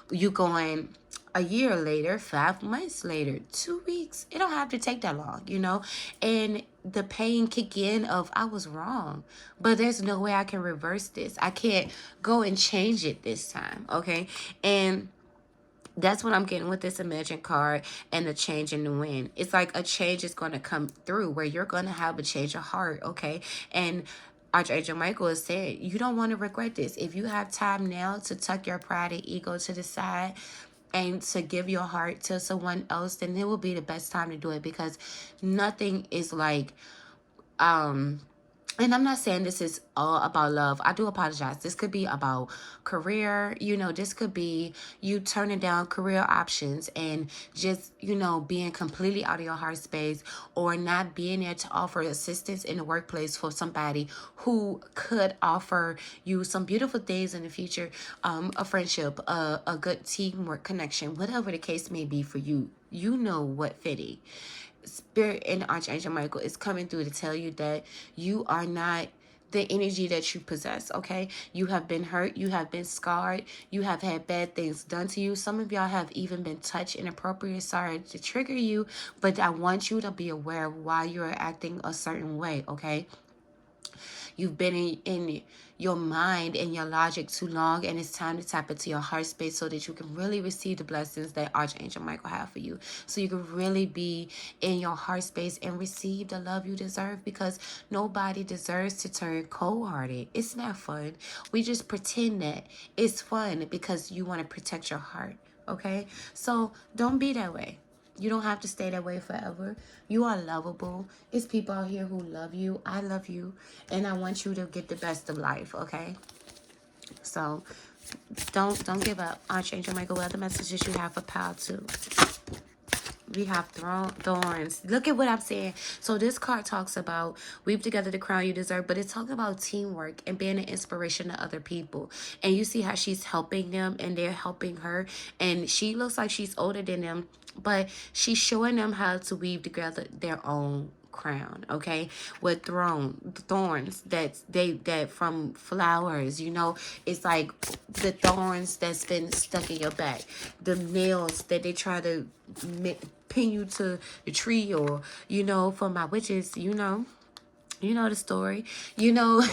you going a year later, 5 months later, 2 weeks. It don't have to take that long, you know? And the pain kick in of, I was wrong. But there's no way I can reverse this. I can't go and change it this time, okay? And that's what I'm getting with this Imagine card and the change in the wind. It's like a change is going to come through where you're going to have a change of heart, okay? And Archangel Michael is saying, you don't want to regret this. If you have time now to tuck your pride and ego to the side and to give your heart to someone else, then it will be the best time to do it, because nothing is like and I'm not saying this is all about love. I do apologize. This could be about career. You know, this could be you turning down career options and just, you know, being completely out of your heart space, or not being there to offer assistance in the workplace for somebody who could offer you some beautiful things in the future, a friendship, a good teamwork connection, whatever the case may be for you. You know what fitting. Spirit and Archangel Michael is coming through to tell you that you are not the energy that you possess, okay? You have been hurt. You have been scarred. You have had bad things done to you. Some of y'all have even been touched inappropriate. Sorry to trigger you, but I want you to be aware of why you're acting a certain way, okay? You've been in your mind and your logic too long, and it's time to tap into your heart space so that you can really receive the blessings that Archangel Michael have for you. So you can really be in your heart space and receive the love you deserve, because nobody deserves to turn cold-hearted. It's not fun. We just pretend that it's fun because you want to protect your heart, okay? So don't be that way. You don't have to stay that way forever. You are lovable. It's people out here who love you. I love you. And I want you to get the best of life, okay? So don't give up. Archangel Michael, what other messages you have for pile 2? We have thorns. Look at what I'm saying. So this card talks about weave together the crown you deserve, but it's talking about teamwork and being an inspiration to other people. And you see how she's helping them and they're helping her. And she looks like she's older than them, but she's showing them how to weave together their own crown, okay, with thorns that from flowers, you know. It's like the thorns that's been stuck in your back, the nails that they try to pin you to the tree, or, you know, for my witches, you know the story, you know.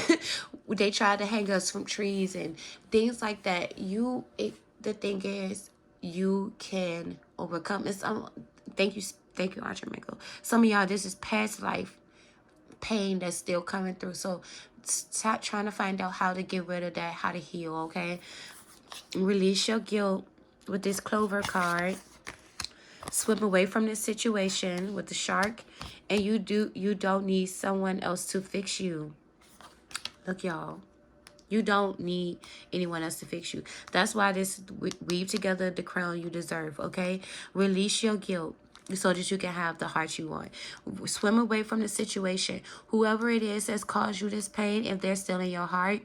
They try to hang us from trees and things like that. The thing is, you can overcome it. Thank you, Archer Michael. Some of y'all, this is past life pain that's still coming through. So stop trying to find out how to get rid of that, how to heal, okay? Release your guilt with this Clover card. Swim away from this situation with the shark, and you don't need someone else to fix you. Look, y'all. You don't need anyone else to fix you. That's why this weave together the crown you deserve, okay? Release your guilt so that you can have the heart you want. Swim away from the situation. Whoever it is that's caused you this pain, if they're still in your heart,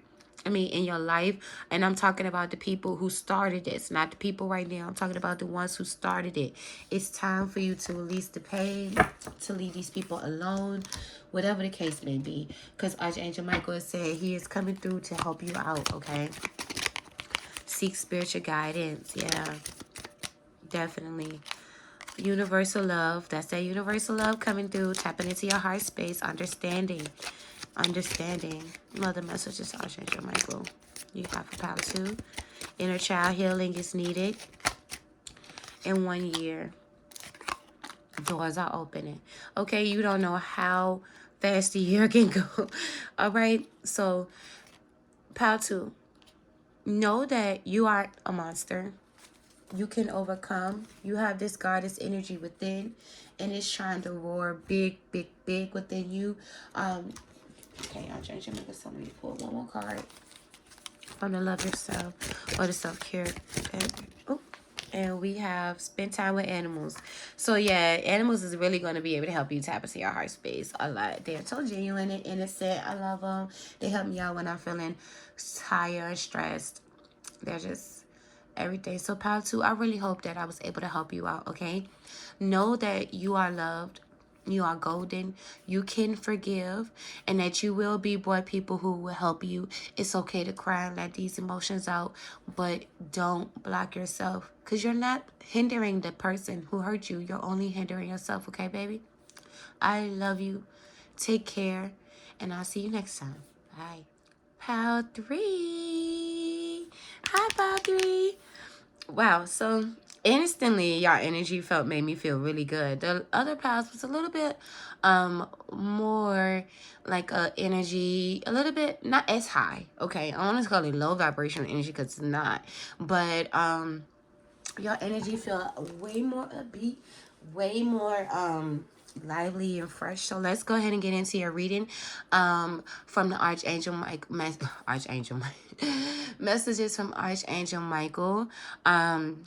in your life, and I'm talking about the people who started this, not the people right now. I'm talking about the ones who started it. It's time for you to release the pain, to leave these people alone, whatever the case may be, because Archangel Michael is saying he is coming through to help you out, okay? Seek spiritual guidance. Yeah, definitely. Universal love. That's that universal love coming through, tapping into your heart space, understanding. Mother messages, Archangel Michael. You have for power 2. Inner child healing is needed in 1 year. Doors are opening. Okay, you don't know how fast the year can go. All right, so pile 2. Know that you are a monster. You can overcome. You have this goddess energy within, and it's trying to roar big, big, big within you. Okay, I'll change it. Maybe somebody pull one more card from the love yourself or the self-care. Okay. Oh, and we have spend time with animals. So yeah, animals is really going to be able to help you tap into your heart space a lot. They're so genuine and innocent. I love them. They help me out when I'm feeling tired, stressed. They're just everything. So pile 2, I really hope that I was able to help you out. Okay, know that you are loved. You are golden. You can forgive, and that you will be brought people who will help you. It's okay to cry and let these emotions out, but don't block yourself, because you're not hindering the person who hurt you. You're only hindering yourself. Okay, baby? I love you. Take care, and I'll see you next time. Bye. Pile 3. Hi, Pile 3. Wow, so instantly your energy made me feel really good. The other pals was a little bit more like energy, a little bit not as high. Okay, I want to call it low vibrational energy because it's not. But your energy feel way more upbeat, way more lively and fresh. So let's go ahead and get into your reading from the Archangel Archangel messages from Archangel Michael. Like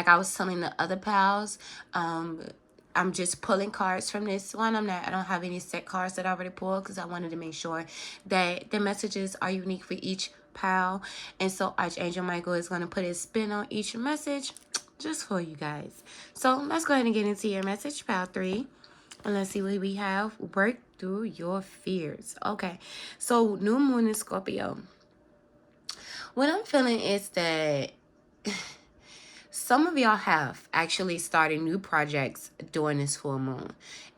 I was telling the other pals, I'm just pulling cards from this one. I don't have any set cards that I already pulled because I wanted to make sure that the messages are unique for each pal. And so Archangel Michael is going to put his spin on each message just for you guys. So let's go ahead and get into your message, pal 3. And let's see what we have. Work through your fears. Okay. So new moon in Scorpio. What I'm feeling is that some of y'all have actually started new projects during this full moon.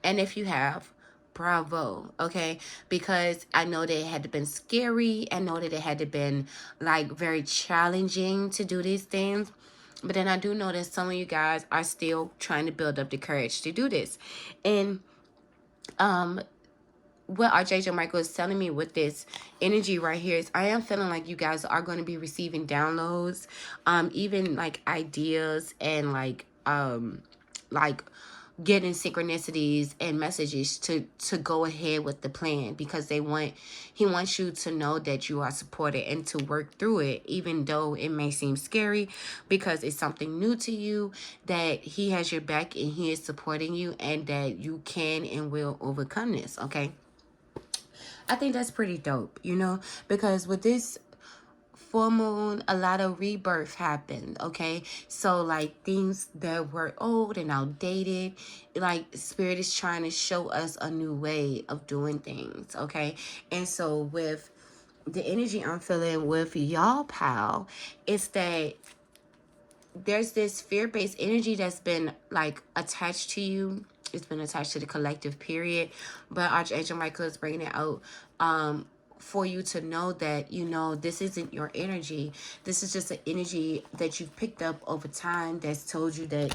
And if you have, bravo, okay? Because I know that it had to been scary. I know that it had to been like very challenging to do these things. But then I do know that some of you guys are still trying to build up the courage to do this. And what Archangel Michael is telling me with this energy right here is I am feeling like you guys are going to be receiving downloads, even like ideas and like getting synchronicities and messages to go ahead with the plan, because he wants you to know that you are supported and to work through it, even though it may seem scary, because it's something new to you, that he has your back and he is supporting you, and that you can and will overcome this. Okay, I think that's pretty dope, because with this full moon, a lot of rebirth happened. Okay, so like things that were old and outdated, like spirit is trying to show us a new way of doing things. Okay, and so with the energy I'm feeling with y'all, pal, it's that there's this fear-based energy that's been like attached to you. It's been attached to the collective period, but Archangel Michael is bringing it out for you to know that, this isn't your energy. This is just an energy that you've picked up over time that's told you that,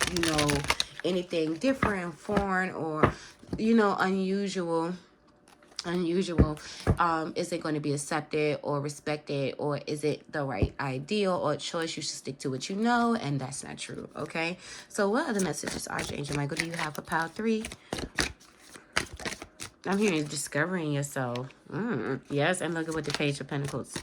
anything different, foreign, or, unusual is it going to be accepted or respected, or is it the right ideal or choice? You should stick to what you know, and that's not true. Okay, so what other messages, Archangel Michael, do you have for pile 3? I'm hearing discovering yourself. Yes, and look at what the Page of Pentacles.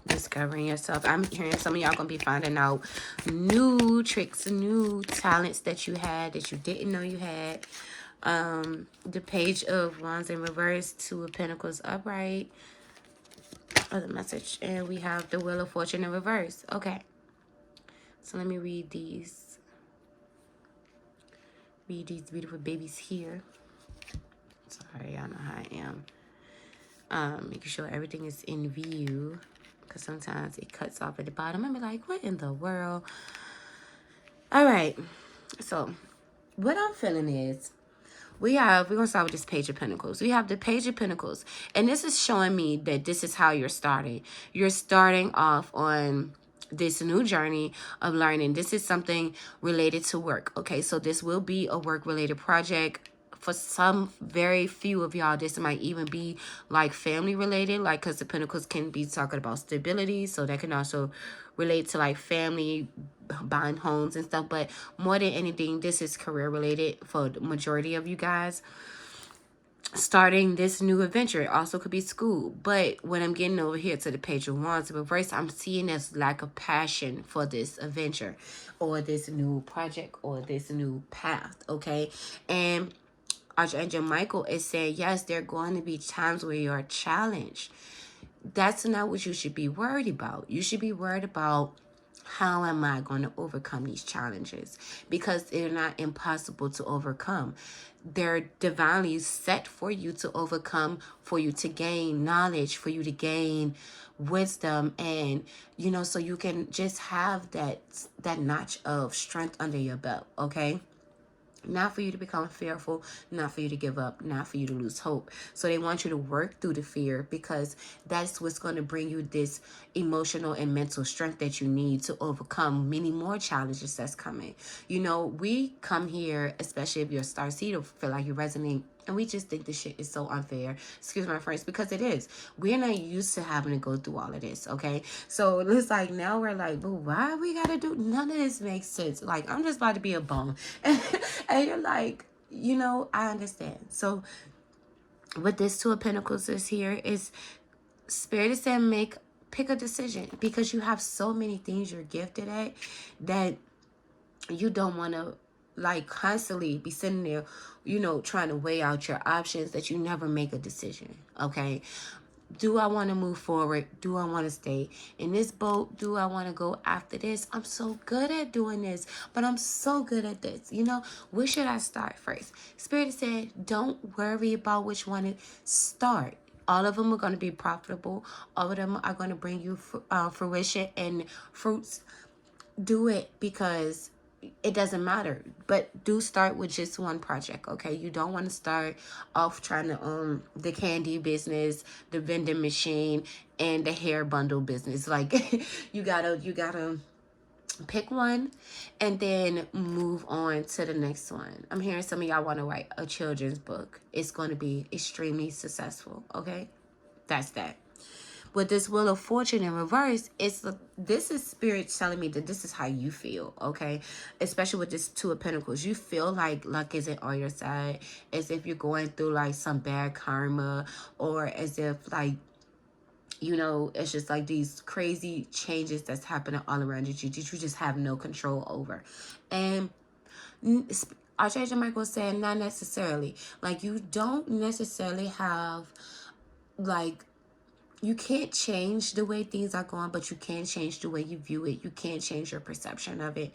Discovering yourself. I'm hearing some of y'all gonna be finding out new tricks, new talents that you had that you didn't know you had. The Page of Wands in reverse, Two of Pentacles upright. Other message, and we have the Wheel of Fortune in reverse. Okay, so let me read these beautiful babies here. Sorry, y'all know how I am. Making sure everything is in view, because sometimes it cuts off at the bottom. I'll be like, what in the world? All right, so what I'm feeling is we're going to start with this Page of Pentacles. We have the Page of Pentacles, and this is showing me that this is how you're starting. You're starting off on this new journey of learning. This is something related to work. Okay, so this will be a work related project. For some very few of y'all, this might even be like family related, like, because the Pentacles can be talking about stability, so that can also relate to like family, buying homes and stuff. But more than anything, this is career related for the majority of you guys. Starting this new adventure. It also could be school. But when I'm getting over here to the Page of Wands in reverse, I'm seeing this lack of passion for this adventure or this new project or this new path. Okay, and Archangel Michael is saying, yes, there are going to be times where you're challenged. That's not what you should be worried about. You should be worried about, how am I going to overcome these challenges? Because they're not impossible to overcome. They're divinely set for you to overcome, for you to gain knowledge, for you to gain wisdom, and so you can just have that notch of strength under your belt. Okay, not for you to become fearful, not for you to give up, not for you to lose hope. So they want you to work through the fear, because that's what's going to bring you this emotional and mental strength that you need to overcome many more challenges that's coming. We come here, especially if you're a star seed, or feel like you resonate, and we just think this shit is so unfair. Excuse my friends, because it is. We're not used to having to go through all of this, okay? So it's like, now we're like, but why we gotta do? None of this makes sense. Like, I'm just about to be a bum. And you're like, I understand. So with this Two of Pentacles is here, is Spirit is saying pick a decision, because you have so many things you're gifted at that you don't want to like constantly be sitting there, trying to weigh out your options, that you never make a decision. Okay, do I want to move forward? Do I want to stay in this boat? Do I want to go after this? I'm so good at doing this, but I'm so good at this. Where should I start first? Spirit said, don't worry about which one to start. All of them are going to be profitable. All of them are going to bring you fruition and fruits. Do it, because it doesn't matter, but do start with just one project. Okay, you don't want to start off trying to the candy business, the vending machine, and the hair bundle business. Like, you gotta pick one and then move on to the next one. I'm hearing some of y'all want to write a children's book. It's going to be extremely successful. Okay, that's that. With this Wheel of Fortune in reverse, this is Spirit telling me that this is how you feel, okay? Especially with this Two of Pentacles. You feel like luck isn't on your side, as if you're going through like some bad karma, or as if like, it's just like these crazy changes that's happening all around you that you just have no control over. And Archangel Michael said, not necessarily. Like, you don't necessarily have like, you can't change the way things are going, but you can change the way you view it. You can't change your perception of it.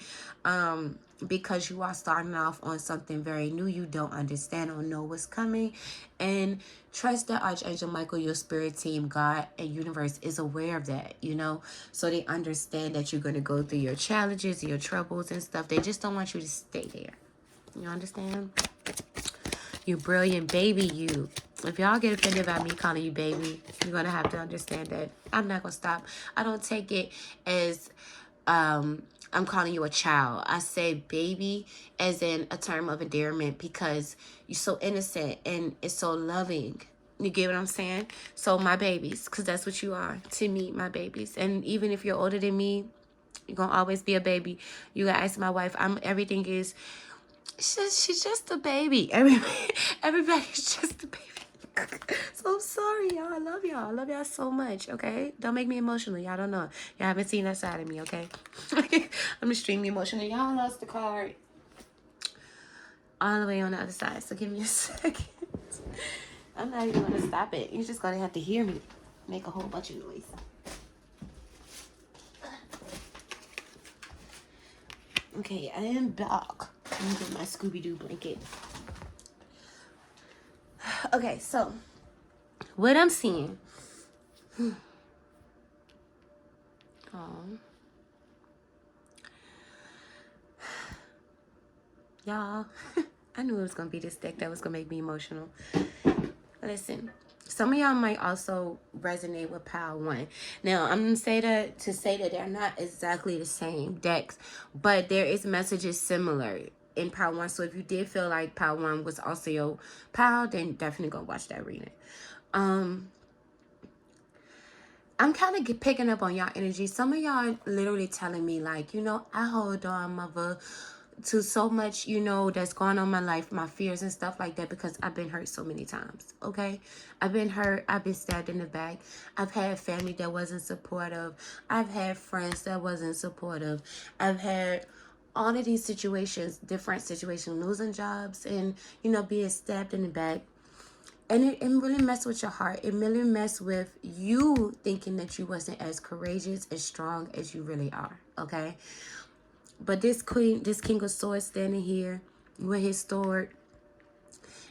Because you are starting off on something very new. You don't understand or know what's coming. And trust that Archangel Michael, your spirit team, God, and universe is aware of that, So they understand that you're going to go through your challenges, your troubles and stuff. They just don't want you to stay there. You understand? You brilliant baby, you. If y'all get offended about me calling you baby, you're going to have to understand that I'm not going to stop. I don't take it as I'm calling you a child. I say baby as in a term of endearment, because you're so innocent and it's so loving. You get what I'm saying? So my babies, because that's what you are to me, my babies. And even if you're older than me, you're going to always be a baby. You got to ask my wife. Everything is... She's just a baby. Everybody's just a baby. So I'm sorry, y'all. I love y'all. I love y'all so much, okay? Don't make me emotional. Y'all don't know. Y'all haven't seen that side of me, okay? I'm extremely emotional. Y'all lost the card all the way on the other side. So give me a second. I'm not even going to stop it. You're just going to have to hear me make a whole bunch of noise. Okay, I am back. Let me get my Scooby-Doo blanket. Okay, so what I'm seeing. Y'all, I knew it was going to be this deck that was going to make me emotional. Listen, Some of y'all might also resonate with Pile 1. Now, I'm going to say that they're not exactly the same decks, but there is messages similar in Pile 1. So if you did feel like Pile 1 was also your Pile, then definitely go watch that reading. I'm kind of picking up on y'all energy. Some of y'all literally telling me, like, you know, I hold on, mother, to so much, you know, that's going on in my life, my fears and stuff like that, because I've been hurt so many times. Okay, I've been hurt, I've been stabbed in the back, I've had family that wasn't supportive, I've had friends that wasn't supportive, I've had all of these situations, different situations, losing jobs, and, you know, being stabbed in the back. And it really messed with your heart. It really messed with you thinking that you wasn't as courageous, as strong as you really are. Okay, but this king of swords standing here with his sword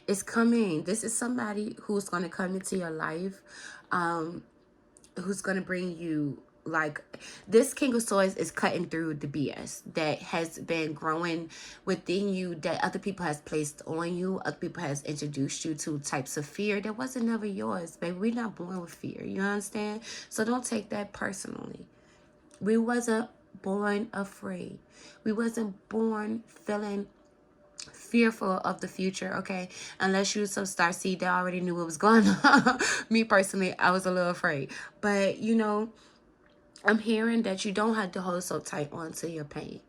is coming. This is somebody who's going to come into your life, who's going to bring you, like, this king of swords is cutting through the BS that has been growing within you, that other people has placed on you, other people has introduced you to types of fear that wasn't never yours, baby. We're not born with fear, you understand? So don't take that personally. We wasn't born afraid. We wasn't born feeling fearful of the future, okay? Unless you some starseed that already knew what was going on. Me personally, I was a little afraid. But, you know, I'm hearing that you don't have to hold so tight onto your pain.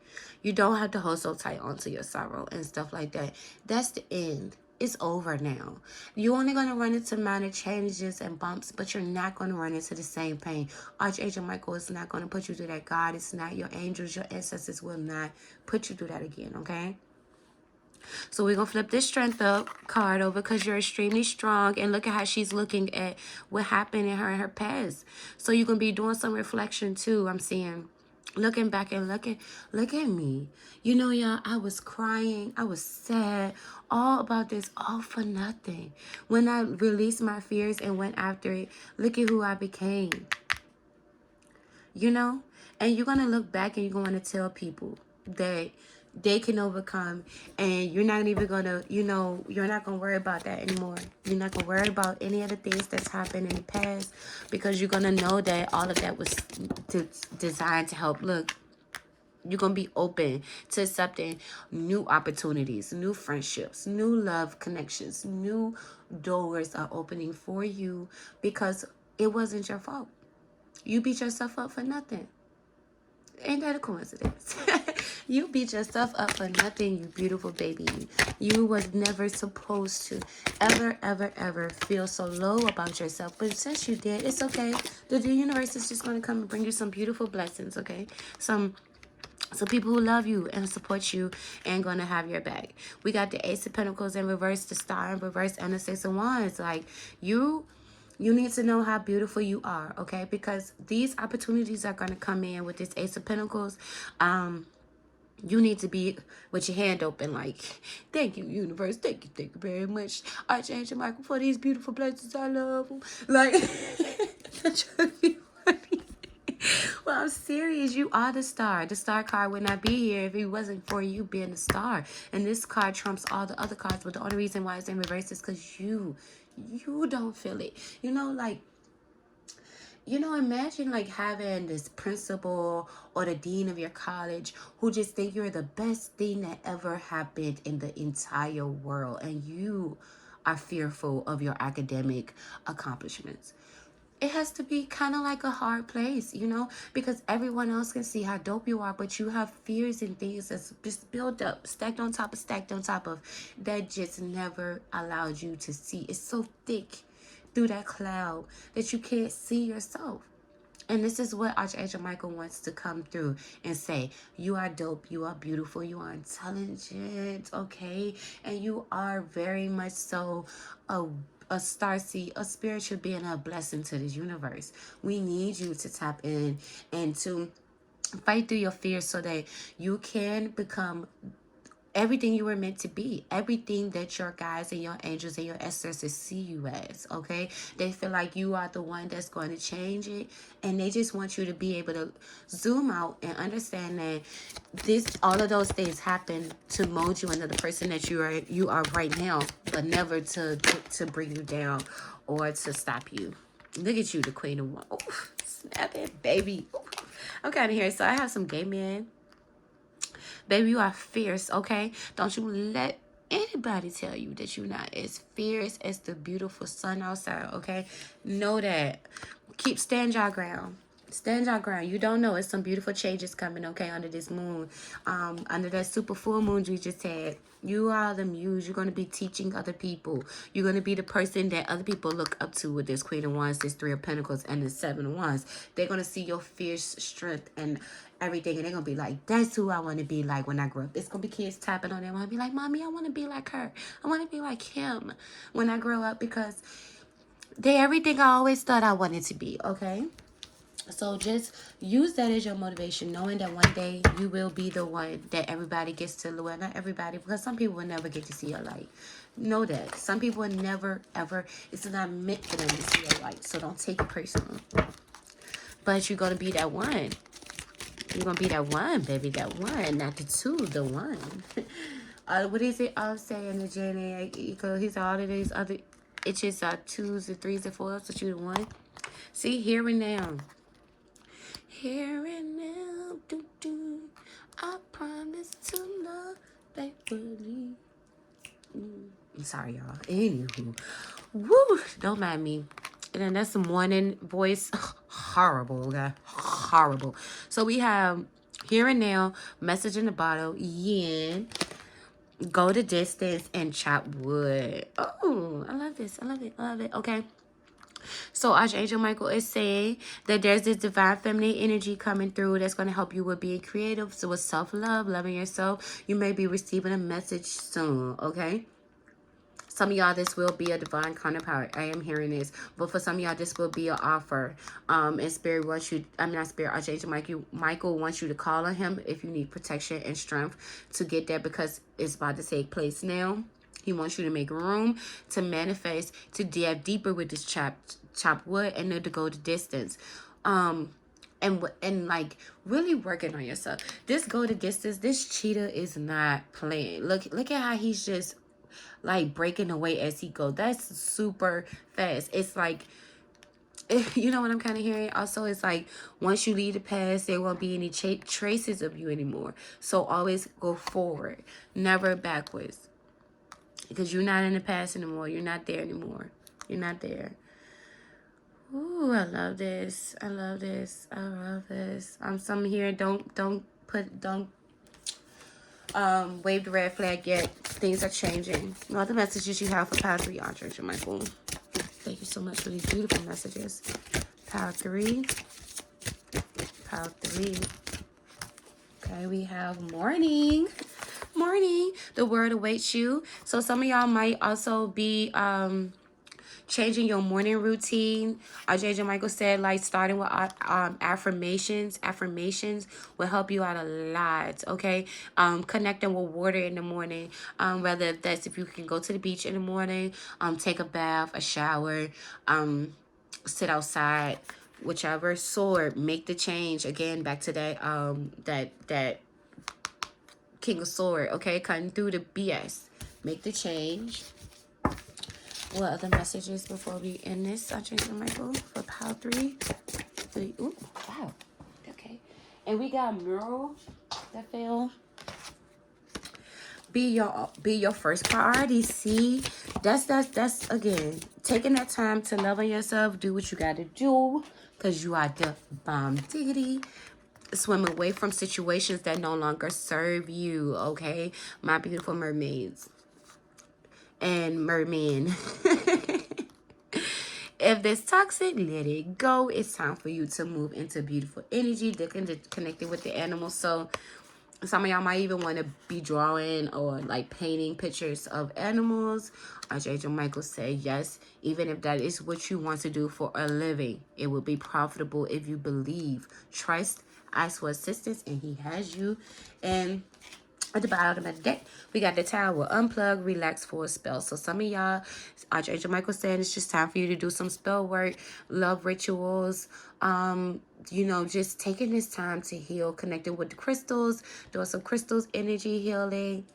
You don't have to hold so tight onto your sorrow and stuff like that. That's the end. It's over now. You're only going to run into minor changes and bumps, but you're not going to run into the same pain. Archangel Michael is not going to put you through that. God is not. Your angels, your ancestors will not put you through that again, okay? So we're going to flip this strength up card over because you're extremely strong. And look at how she's looking at what happened in her past. So you're going to be doing some reflection too, I'm seeing. Looking back and look at me. You know, y'all, I was crying. I was sad. All about this, all for nothing. When I released my fears and went after it, look at who I became. You know? And you're going to look back and you're going to tell people that they can overcome, and you're not even going to, you know, you're not going to worry about that anymore. You're not going to worry about any of the things that's happened in the past, because you're going to know that all of that was designed to help. Look, you're going to be open to accepting new opportunities, new friendships, new love connections, new doors are opening for you, because it wasn't your fault. You beat yourself up for nothing. Ain't that a coincidence? You beat yourself up for nothing, you beautiful baby. You was never supposed to ever feel so low about yourself. But since you did, it's okay. The universe is just going to come and bring you some beautiful blessings, okay? Some people who love you and support you and going to have your back. We got the Ace of Pentacles in reverse, the Star in reverse, and the Six of Wands. Like, you need to know how beautiful you are, okay? Because these opportunities are going to come in with this Ace of Pentacles. You need to be with your hand open, like, thank you, universe. Thank you very much, Archangel Michael, for these beautiful blessings. I love them. Like, that's trying to be funny. Well, I'm serious. You are the star. The star card would not be here if it wasn't for you being the star. And this card trumps all the other cards. But the only reason why it's in reverse is because you don't feel it. You know, like, you know, imagine like having this principal or the dean of your college who just think you're the best thing that ever happened in the entire world, and you are fearful of your academic accomplishments. It has to be kind of like a hard place, you know, because everyone else can see how dope you are, but you have fears and things that's just built up, stacked on top of, that just never allowed you to see. It's so thick through that cloud that you can't see yourself. And this is what Archangel Michael wants to come through and say. You are dope. You are beautiful. You are intelligent, okay? And you are very much so a starseed, a spiritual being, a blessing to this universe. We need you to tap in and to fight through your fears so that you can become everything you were meant to be, everything that your guides and your angels and your ancestors see you as, okay? They feel like you are the one that's going to change it, and they just want you to be able to zoom out and understand that all of those things happen to mold you into the person that you are right now, but never to bring you down or to stop you. Look at you, the queen of one. Oh, snap it, baby. Ooh. I'm kind of here. So I have some gay men. Baby, you are fierce, okay? Don't you let anybody tell you that you're not as fierce as the beautiful sun outside, okay? Know that. Stand your ground. Stand your ground. You don't know. It's some beautiful changes coming, okay, under this moon. Under that super full moon we just had. You are the muse. You're going to be teaching other people. You're going to be the person that other people look up to with this Queen of Wands, this Three of Pentacles, and this Seven of Wands. They're going to see your fierce strength and everything, and they're going to be like, that's who I want to be like when I grow up. It's going to be kids tapping on them. I want to be like, Mommy, I want to be like her. I want to be like him when I grow up, because they're everything I always thought I wanted to be, okay? So just use that as your motivation, knowing that one day you will be the one that everybody gets to look at. Not everybody, because some people will never get to see your light. Know that. Some people will never, ever, it's not meant for them to see your light. So don't take it personal. But you're going to be that one. You're going to be that one, baby. That one. Not the two, the one. What is it? I'm saying the Jenny, because he's all of these other, it's just twos and threes and fours, but you the one. See, here and now. Here and now, do. I promise to love faithfully. I'm sorry, y'all. Anywho, woo, don't mind me. And then that's the morning voice. Horrible, guy. Horrible. So we have here and now, message in the bottle, yin, go the distance, and chop wood. Oh, I love this. I love it. I love it. Okay. So Archangel Michael is saying that there's this divine feminine energy coming through that's going to help you with being creative. So with self-love, loving yourself, you may be receiving a message soon, okay? Some of y'all, this will be a divine counterpart. I am hearing this. But for some of y'all, this will be an offer. And Spirit wants you, I'm not Spirit, Archangel Michael wants you to call on him if you need protection and strength to get there, because it's about to take place now. He wants you to make room to manifest, to dive deeper with this chopped wood, and then to go the distance. And like really working on yourself. This go the distance, this cheetah is not playing. Look at how he's just like breaking away as he goes. That's super fast. It's like, you know what I'm kind of hearing? Also, it's like once you leave the past, there won't be any traces of you anymore. So always go forward, never backwards. Because you're not in the past anymore. You're not there anymore. You're not there. Ooh, I love this. I love this. I love this. Some here don't wave the red flag yet. Things are changing. What the messages you have for Power 3, Archangel Michael? Thank you so much for these beautiful messages. Power 3. Power 3. Okay, we have morning. Morning. The word awaits you. So some of y'all might also be changing your morning routine. Archangel Michael said, like, starting with affirmations. Affirmations will help you out a lot, okay? Connecting with water in the morning. Whether that's if you can go to the beach in the morning, take a bath, a shower, sit outside, whichever sort, make the change. Again, back to that, that King of Sword, okay? Cutting through the BS. Make the change. What other messages before we end this? Archangel Michael for Power 3. Ooh, wow. Okay. And we got mural that fell. Be your first priority. See, that's again taking that time to love on yourself. Do what you got to do, because you are the bomb diggity. Swim away from situations that no longer serve you, okay? My beautiful mermaids and mermen. If this toxic, let it go. It's time for you to move into beautiful energy, connected with the animals. So some of y'all might even want to be drawing or like painting pictures of animals. Archangel Michael said yes, even if that is what you want to do for a living, it will be profitable if you believe, trust, ask for assistance, and he has you. And At the bottom of the deck, we got the Tower. Unplug, relax for a spell. So some of y'all, Archangel Michael said it's just time for you to do some spell work, love rituals, you know, just taking this time to heal, connecting with the crystals, doing some crystals, energy healing,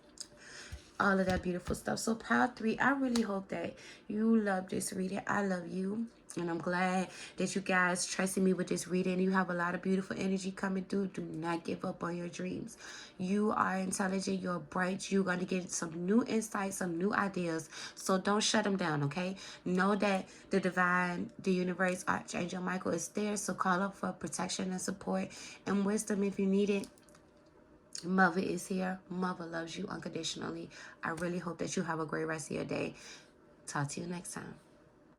all of that beautiful stuff. So pile 3, I really hope that you love this reading. I love you, and I'm glad that you guys trusted me with this reading. You have a lot of beautiful energy coming through. Do not give up on your dreams. You are intelligent, you're bright, you're going to get some new insights, some new ideas. So don't shut them down, okay? Know that the divine, the universe, Archangel Michael is there. So call up for protection and support and wisdom if you need it. Mother is here. Mother loves you unconditionally. I really hope that you have a great rest of your day. Talk to you next time.